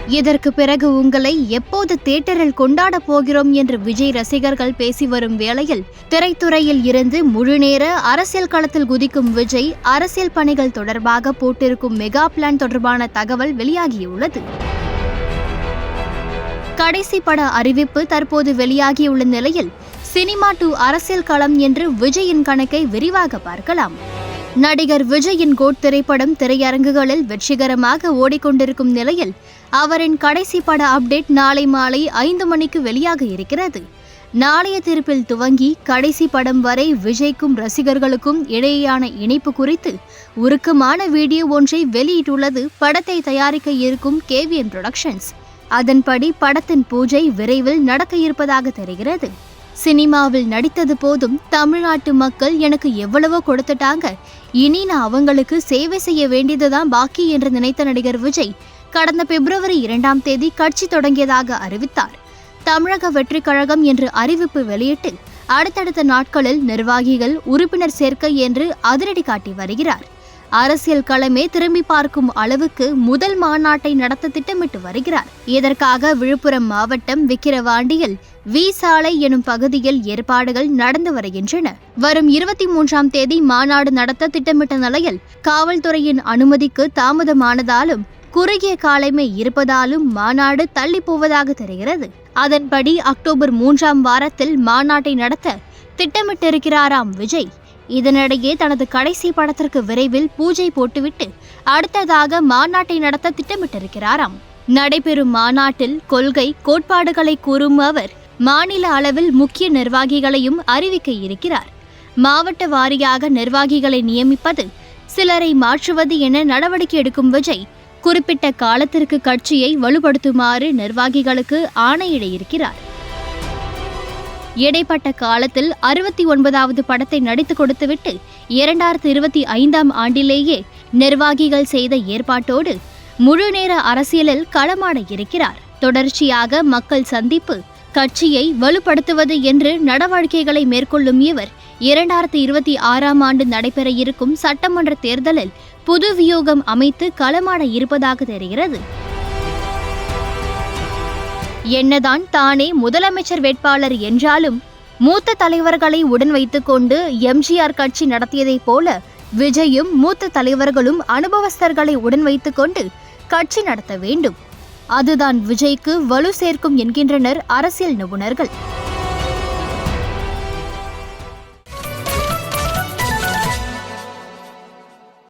இதற்கு பிறகு உங்களை எப்போது தியேட்டரில் கொண்டாட போகிறோம் என்று விஜய் ரசிகர்கள் பேசி வரும் வேளையில் திரைத்துறையில் இருந்து முழுநேர அரசியல் களத்தில் குதிக்கும் விஜய் அரசியல் பணிகள் தொடர்பாக போட்டிருக்கும் மெகா பிளான் தொடர்பான தகவல் வெளியாகியுள்ளது. கடைசி பட அறிவிப்பு தற்போது வெளியாகியுள்ள நிலையில் சினிமா டு அரசியல் களம் என்று விஜயின் கணக்கை விரிவாக பார்க்கலாம். நடிகர் விஜயின் கோட் திரைப்படம் திரையரங்குகளில் வெற்றிகரமாக ஓடிக்கொண்டிருக்கும் நிலையில் அவரின் கடைசி பட அப்டேட் நாளை மாலை 5 மணிக்கு வெளியாக இருக்கிறது. நாளைய தீர்ப்பில் துவங்கி கடைசி படம் வரை விஜய்க்கும் ரசிகர்களுக்கும் இடையேயான இணைப்பு குறித்து உருக்கமான வீடியோ ஒன்றை வெளியிட்டுள்ளது படத்தை தயாரிக்க இருக்கும் KVN புரொடக்ஷன்ஸ். அதன்படி படத்தின் பூஜை விரைவில் நடக்க இருப்பதாக தெரிகிறது. சினிமாவில் நடித்தது போதும், தமிழ்நாட்டு மக்கள் எனக்கு எவ்வளவோ கொடுத்துட்டாங்க, இனி நான் அவங்களுக்கு சேவை செய்ய வேண்டியதுதான் பாக்கி என்று நினைத்த நடிகர் விஜய் கடந்த பிப்ரவரி 2ஆம் தேதி கட்சி தொடங்கியதாக அறிவித்தார். தமிழக வெற்றி கழகம் என்று அறிவிப்பு வெளியிட்டு அடுத்தடுத்த நாட்களில் நிர்வாகிகள் உறுப்பினர் சேர்க்கை என்று அதிரடி காட்டி வருகிறார். அரசியல் களமே திரும்பி பார்க்கும் அளவுக்கு முதல் மாநாட்டை நடத்த திட்டமிட்டு வருகிறார். இதற்காக விழுப்புரம் மாவட்டம் விக்கிரவாண்டியில் வி சாலை எனும் பகுதியில் ஏற்பாடுகள் நடந்து வருகின்றன. வரும் 23ஆம் தேதி மாநாடு நடத்த திட்டமிட்ட நிலையில் காவல்துறையின் அனுமதிக்கு தாமதமானதாலும் குறுகிய காலமே இருப்பதாலும் மாநாடு தள்ளி போவதாக தெரிகிறது. அதன்படி அக்டோபர் 3ஆம் வாரத்தில் மாநாட்டை நடத்த திட்டமிட்டிருக்கிறாராம் விஜய். இதனிடையே தனது கடைசி படத்திற்கு விரைவில் பூஜை போட்டுவிட்டு அடுத்ததாக மாநாட்டை நடத்த திட்டமிட்டிருக்கிறாராம். நடைபெறும் மாநாட்டில் கொள்கை கோட்பாடுகளை கூறும் அவர் மாநில அளவில் முக்கிய நிர்வாகிகளையும் அறிவிக்க இருக்கிறார். மாவட்ட வாரியாக நிர்வாகிகளை நியமிப்பது, சிலரை மாற்றுவது என நடவடிக்கை எடுக்கும் விஜய் குறிப்பிட்ட காலத்திற்கு கட்சியை வலுப்படுத்துமாறு நிர்வாகிகளுக்கு ஆணையிட இருக்கிறார். இடைப்பட்ட காலத்தில் 69வது படத்தை நடித்து கொடுத்துவிட்டு 2025ஆம் ஆண்டிலேயே நிர்வாகிகள் செய்த ஏற்பாட்டோடு முழுநேர அரசியலில் களமாட இருக்கிறார். தொடர்ச்சியாக மக்கள் சந்திப்பு, கட்சியை வலுப்படுத்துவது என்று நடவடிக்கைகளை மேற்கொள்ளும் இவர் 2026ஆம் ஆண்டு நடைபெற இருக்கும் சட்டமன்ற தேர்தலில் புது வியூகம் அமைத்து களமாட இருப்பதாக தெரிகிறது. என்னதான் தானே முதலமைச்சர் வேட்பாளர் என்றாலும் மூத்த தலைவர்களை உடன் வைத்துக்கொண்டு எம்ஜிஆர் கட்சி நடத்தியதைப் போல விஜயும் மூத்த தலைவர்களும் அனுபவஸ்தர்களை உடன் வைத்துக்கொண்டு கட்சி நடத்த வேண்டும். அதுதான் விஜய்க்கு வலு சேர்க்கும் என்கின்றனர் அரசியல் நிபுணர்கள்.